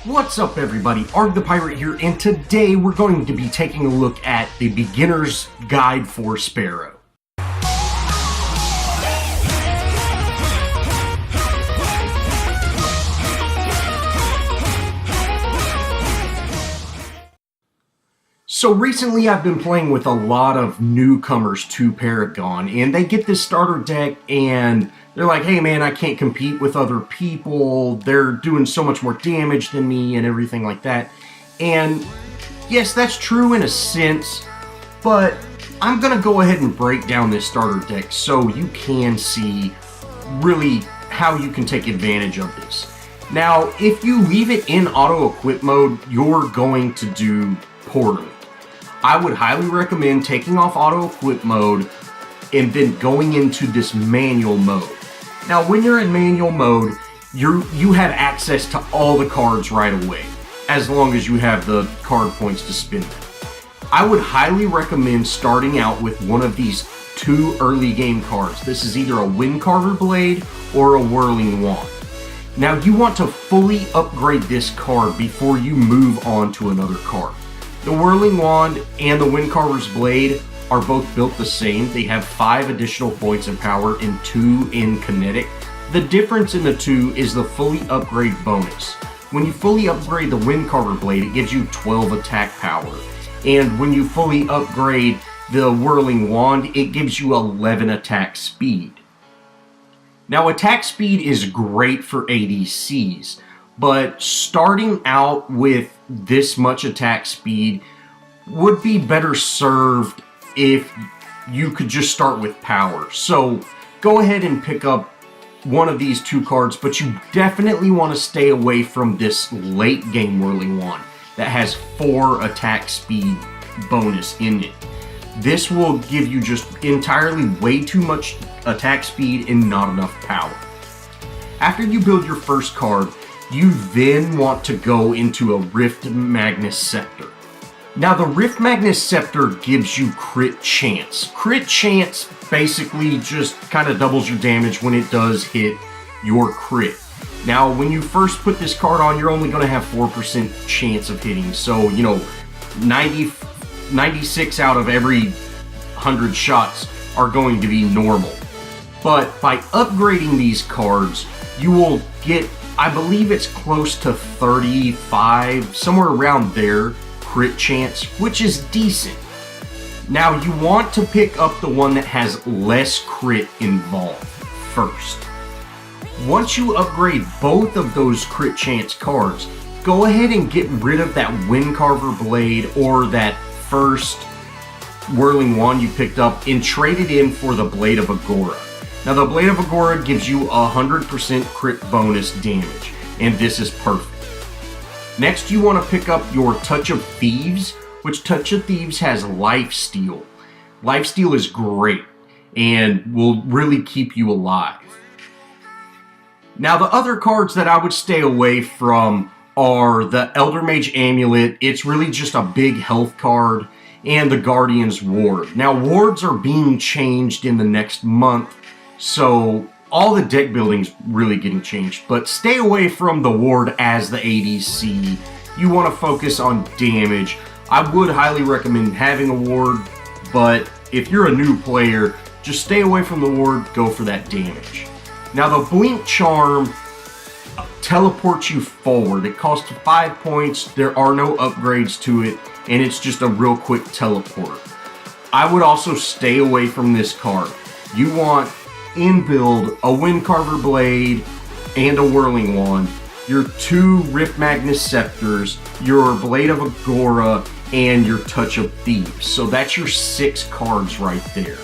What's up everybody, Arrg the Pirate here, and today we're going to be taking a look at the beginner's guide for Sparrow. So recently I've been playing with a lot of newcomers to Paragon, and they get this starter deck and they're like, hey man, I can't compete with other people, they're doing so much more damage than me and everything like that. And yes, that's true in a sense, but I'm gonna go ahead and break down this starter deck so you can see really how you can take advantage of this. Now, if you leave it in auto-equip mode, you're going to do poorly. I would highly recommend taking off auto-equip mode and then going into this manual mode. Now, when you're in manual mode, you have access to all the cards right away, as long as you have the card points to spend them. I would highly recommend starting out with one of these two early game cards. This is either a Wind Carver Blade or a Whirling Wand. Now, you want to fully upgrade this card before you move on to another card. The Whirling Wand and the Wind Carver's Blade are both built the same. They have 5 additional points in power and 2 in kinetic. The difference in the two is the fully upgrade bonus. When you fully upgrade the Wind Carver Blade, it gives you 12 attack power. And when you fully upgrade the Whirling Wand, it gives you 11 attack speed. Now, attack speed is great for ADCs, but starting out with this much attack speed would be better served if you could just start with power. So go ahead and pick up one of these two cards, but you definitely want to stay away from this late game Whirling Wand that has 4 attack speed bonus in it. This will give you just entirely way too much attack speed and not enough power. After you build your first card, you then want to go into a Rift Magnus Scepter. Now, the Rift Magnus Scepter gives you crit chance. Crit chance basically just kind of doubles your damage when it does hit your crit. Now, when you first put this card on, you're only going to have 4% chance of hitting. So, 96 out of every 100 shots are going to be normal. But by upgrading these cards, you will get, I believe it's close to 35, somewhere around there, crit chance, which is decent. Now, you want to pick up the one that has less crit involved first. Once you upgrade both of those crit chance cards, go ahead and get rid of that Wind Carver Blade or that first Whirling Wand you picked up and trade it in for the Blade of Agora. Now, the Blade of Agora gives you 100% crit bonus damage, and this is perfect. Next, you want to pick up your Touch of Thieves, which Touch of Thieves has Lifesteal. Lifesteal is great and will really keep you alive. Now, the other cards that I would stay away from are the Elder Mage Amulet. It's really just a big health card, and the Guardian's Ward. Now, wards are being changed in the next month, so all the deck building's really getting changed, but stay away from the ward as the ADC. You want to focus on damage. I would highly recommend having a ward, but if you're a new player, just stay away from the ward, go for that damage. Now, the Blink Charm teleports you forward. It costs 5 points, there are no upgrades to it, and it's just a real quick teleport. I would also stay away from this card. You want in build a Wind Carver Blade and a Whirling Wand, your 2 Rift Magnus Scepters, your Blade of Agora, and your Touch of Thieves. So that's your 6 cards right there.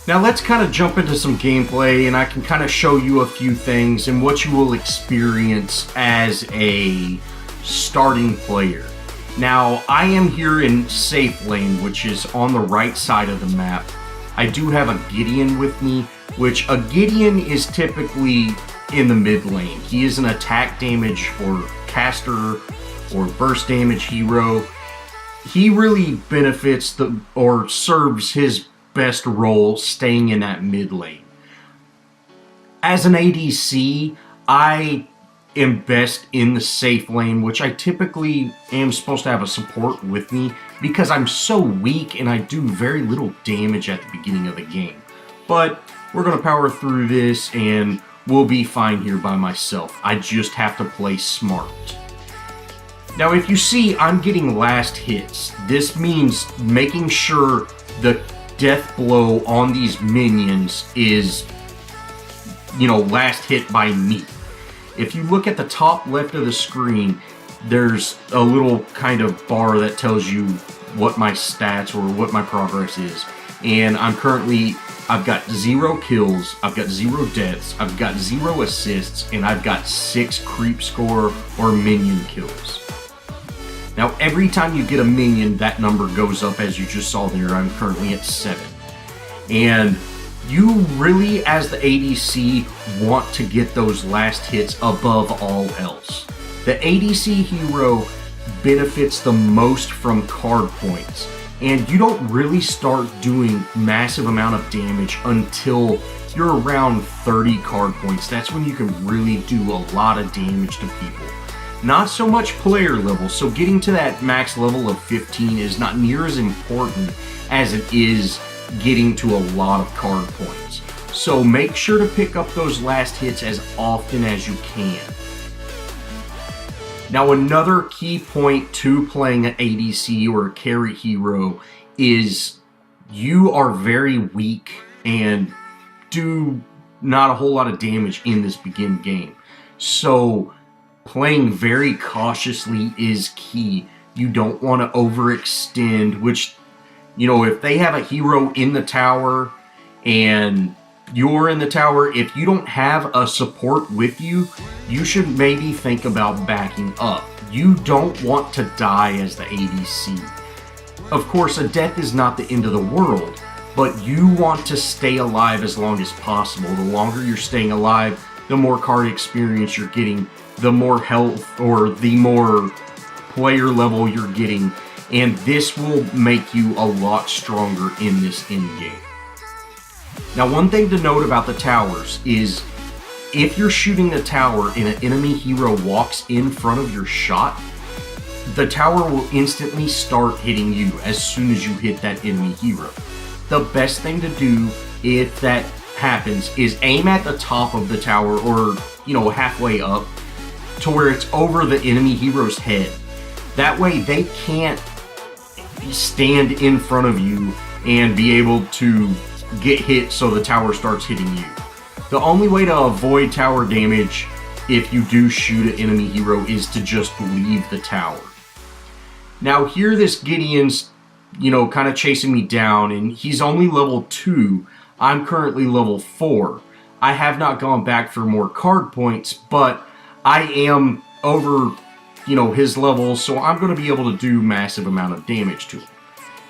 Now let's kind of jump into some gameplay, and I can kind of show you a few things and what you will experience as a starting player. Now, I am here in Safe Lane, which is on the right side of the map. I do have a Gideon with me, which a Gideon is typically in the mid lane. He is an attack damage or caster or burst damage hero. He really benefits or serves his best role staying in that mid lane. As an ADC, I am best in the safe lane, which I typically am supposed to have a support with me because I'm so weak and I do very little damage at the beginning of the game. But we're going to power through this and we'll be fine here by myself. I just have to play smart. Now if you see I'm getting last hits, this means making sure the death blow on these minions is, last hit by me. If you look at the top left of the screen, there's a little kind of bar that tells you what my stats or what my progress is. And I've got 0 kills, I've got 0 deaths, I've got 0 assists, and I've got 6 creep score or minion kills. Now every time you get a minion, that number goes up, as you just saw there. I'm currently at 7. And you really, as the ADC, want to get those last hits above all else. The ADC hero benefits the most from card points, and you don't really start doing massive amount of damage until you're around 30 card points. That's when you can really do a lot of damage to people. Not so much player level, so getting to that max level of 15 is not near as important as it is getting to a lot of card points. So make sure to pick up those last hits as often as you can. Now another key point to playing an ADC or a carry hero is you are very weak and do not a whole lot of damage in this begin game. So playing very cautiously is key. You don't want to overextend, which, if they have a hero in the tower and you're in the tower, if you don't have a support with you, you should maybe think about backing up. You don't want to die as the ADC. Of course, a death is not the end of the world, but you want to stay alive as long as possible. The longer you're staying alive, the more card experience you're getting, the more health or the more player level you're getting, and this will make you a lot stronger in this end game. Now one thing to note about the towers is if you're shooting the tower and an enemy hero walks in front of your shot, the tower will instantly start hitting you as soon as you hit that enemy hero. The best thing to do if that happens is aim at the top of the tower or, halfway up to where it's over the enemy hero's head. That way they can't stand in front of you and be able to get hit so the tower starts hitting you. The only way to avoid tower damage if you do shoot an enemy hero is to just leave the tower. Now here this Gideon's, kind of chasing me down, and he's only level 2. I'm currently level 4. I have not gone back for more card points, but I am over, his level, so I'm going to be able to do massive amount of damage to him.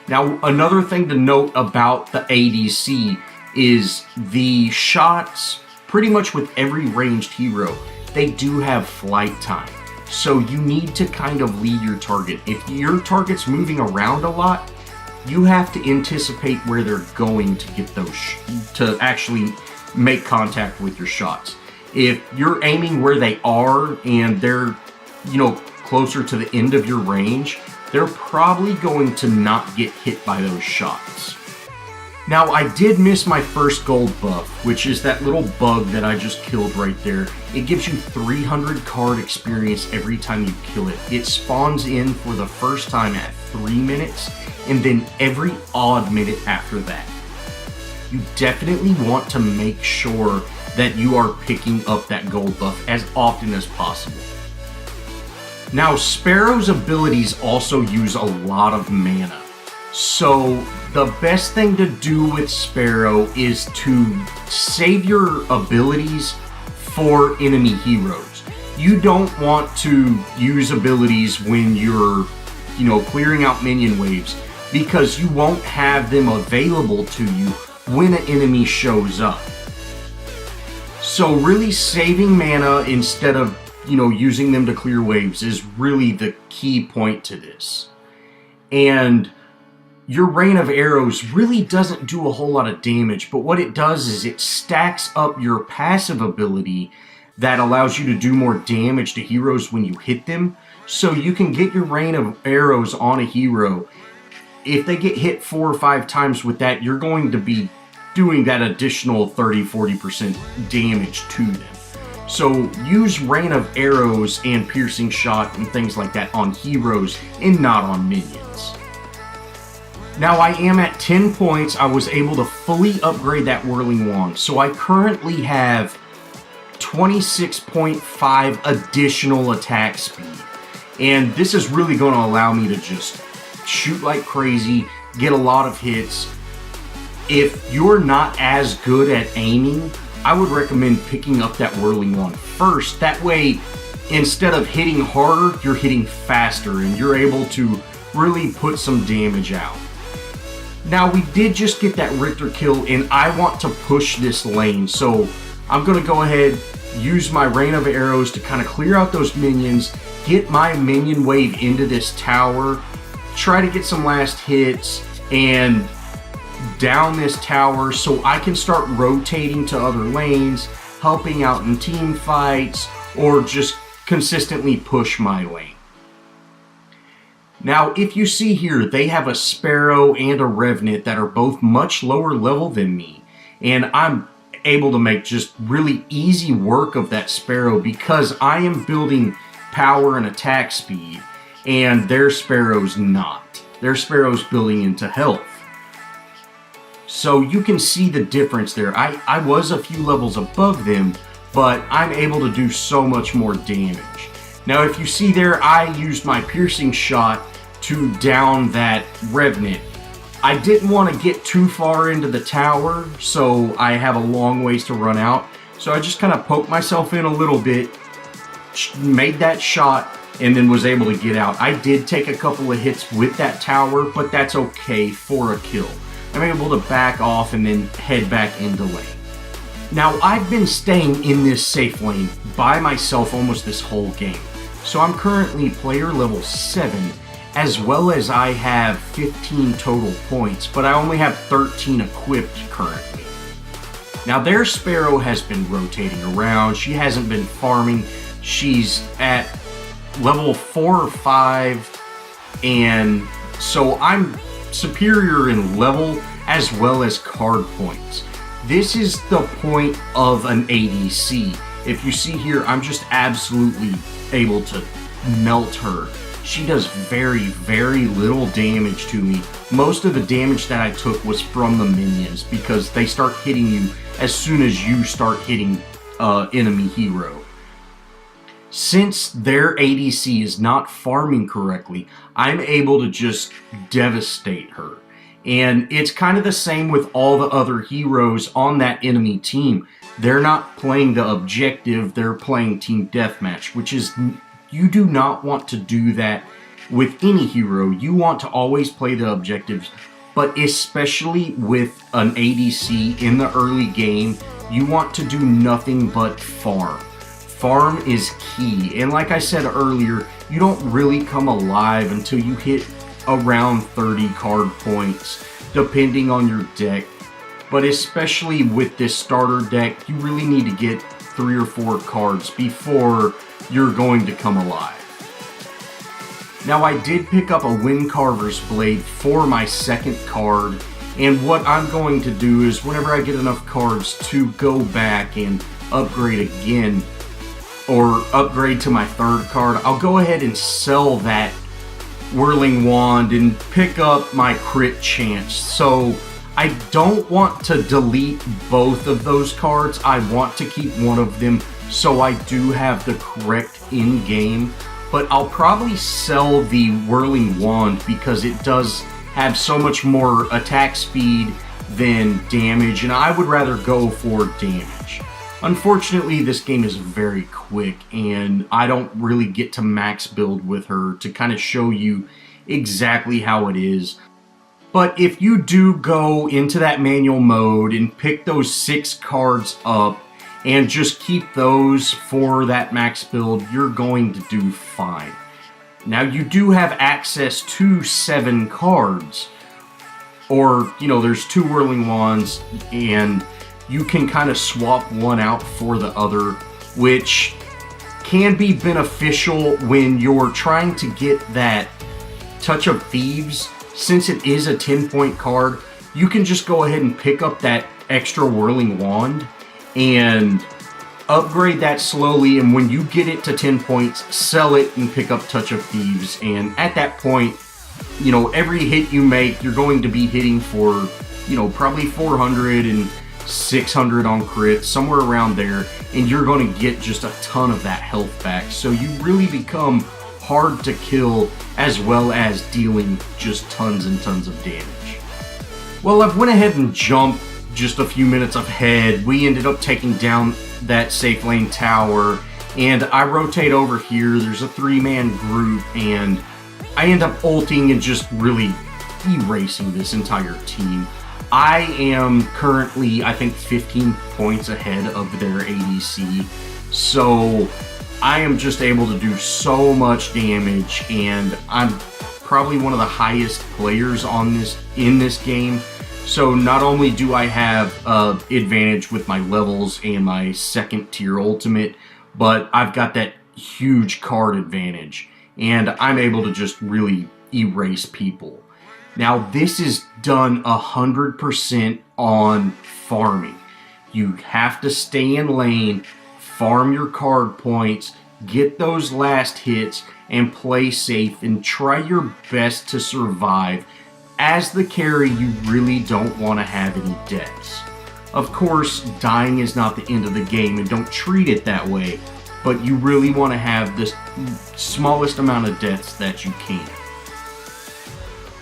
Now, another thing to note about the ADC is the shots, pretty much with every ranged hero, they do have flight time. So you need to kind of lead your target. If your target's moving around a lot, you have to anticipate where they're going to get those, to actually make contact with your shots. If you're aiming where they are and they're, closer to the end of your range, they're probably going to not get hit by those shots. Now, I did miss my first gold buff, which is that little bug that I just killed right there. It gives you 300 card experience every time you kill it. It spawns in for the first time at 3 minutes, and then every odd minute after that. You definitely want to make sure that you are picking up that gold buff as often as possible. Now, Sparrow's abilities also use a lot of mana. So the best thing to do with Sparrow is to save your abilities for enemy heroes. You don't want to use abilities when you're, clearing out minion waves, because you won't have them available to you when an enemy shows up. So really saving mana instead of, using them to clear waves is really the key point to this. And your rain of arrows really doesn't do a whole lot of damage, but what it does is it stacks up your passive ability that allows you to do more damage to heroes when you hit them. So you can get your rain of arrows on a hero. If they get hit 4 or 5 times with that, you're going to be doing that additional 30-40% damage to them. So use rain of arrows and piercing shot and things like that on heroes and not on minions. Now I am at 10 points. I was able to fully upgrade that whirling wand. So I currently have 26.5 additional attack speed. And this is really going to allow me to just shoot like crazy, get a lot of hits. If you're not as good at aiming, I would recommend picking up that whirling wand first. That way, instead of hitting harder, you're hitting faster and you're able to really put some damage out. Now, we did just get that Richter kill, and I want to push this lane, so I'm going to go ahead, use my rain of arrows to kind of clear out those minions, get my minion wave into this tower, try to get some last hits, and down this tower so I can start rotating to other lanes, helping out in team fights, or just consistently push my lane. Now, if you see here, they have a Sparrow and a Revenant that are both much lower level than me, and I'm able to make just really easy work of that Sparrow because I am building power and attack speed, and their Sparrow's not. Their Sparrow's building into health. So you can see the difference there. I was a few levels above them, but I'm able to do so much more damage. Now, if you see there, I used my piercing shot to down that Revenant. I didn't want to get too far into the tower, so I have a long ways to run out. So I just kind of poked myself in a little bit, made that shot, and then was able to get out. I did take a couple of hits with that tower, but that's okay for a kill. I'm able to back off and then head back into lane. Now, I've been staying in this safe lane by myself almost this whole game. So I'm currently player level 7, as well as I have 15 total points, but I only have 13 equipped currently. Now, their Sparrow has been rotating around. She hasn't been farming. She's at level 4 or 5, and so I'm superior in level as well as card points. This is the point of an ADC. If you see here, I'm just absolutely able to melt her. She does very, very little damage to me. Most of the damage that I took was from the minions because they start hitting you as soon as you start hitting enemy hero. Since their ADC is not farming correctly, I'm able to just devastate her. And it's kind of the same with all the other heroes on that enemy team. They're not playing the objective, they're playing team deathmatch, which is, you do not want to do that with any hero. You want to always play the objectives, but especially with an ADC in the early game, you want to do nothing but farm. Farm is key, and like I said earlier, you don't really come alive until you hit around 30 card points, depending on your deck. But especially with this starter deck, you really need to get 3 or 4 cards before you're going to come alive. Now, I did pick up a Windcarver's Blade for my second card, and what I'm going to do is whenever I get enough cards to go back and upgrade again, or upgrade to my third card, I'll go ahead and sell that Whirling Wand and pick up my crit chance. So I don't want to delete both of those cards. I want to keep one of them so I do have the correct in-game. But I'll probably sell the Whirling Wand because it does have so much more attack speed than damage, and I would rather go for damage. Unfortunately, this game is very quick, and I don't really get to max build with her to kind of show you exactly how it is. But if you do go into that manual mode and pick those 6 cards up and just keep those for that max build, you're going to do fine. Now, you do have access to 7 cards, or, you know, there's 2 Whirling Wands, and you can kind of swap one out for the other. which can be beneficial when you're trying to get that Touch of Thieves. Since it is a 10-point card, you can just go ahead and pick up that extra Whirling Wand and upgrade that slowly, and when you get it to 10 points, sell it and pick up Touch of Thieves. And at that point, you know, every hit you make, you're going to be hitting for, you know, probably 400 and 600 on crit, somewhere around there, and you're going to get just a ton of that health back. So you really become hard to kill, as well as dealing just tons and tons of damage. Well, I've went ahead and jumped just a few minutes ahead. We ended up taking down that safe lane tower, and I rotate over here. There's a 3-man group, and I end up ulting and just really erasing this entire team. I am currently, I think, 15 points ahead of their ADC, so I am just able to do so much damage, and I'm probably one of the highest players in this game. So not only do I have advantage with my levels and my second tier ultimate, but I've got that huge card advantage, and I'm able to just really erase people. Now, this is done 100% on farming. You have to stay in lane, farm your card points, get those last hits, and play safe, and try your best to survive. As the carry, you really don't want to have any deaths. Of course, dying is not the end of the game, and don't treat it that way, but you really want to have the smallest amount of deaths that you can.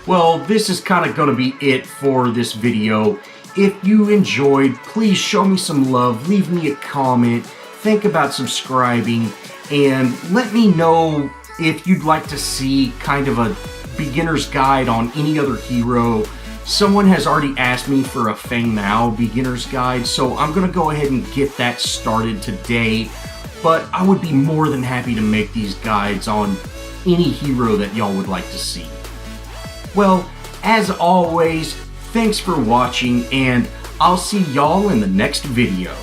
Well, this is kind of going to be it for this video. If you enjoyed, please show me some love, leave me a comment, think about subscribing, and let me know if you'd like to see kind of a beginner's guide on any other hero. Someone has already asked me for a Feng Mao beginner's guide, so I'm going to go ahead and get that started today. But I would be more than happy to make these guides on any hero that y'all would like to see. Well, as always, thanks for watching, and I'll see y'all in the next video.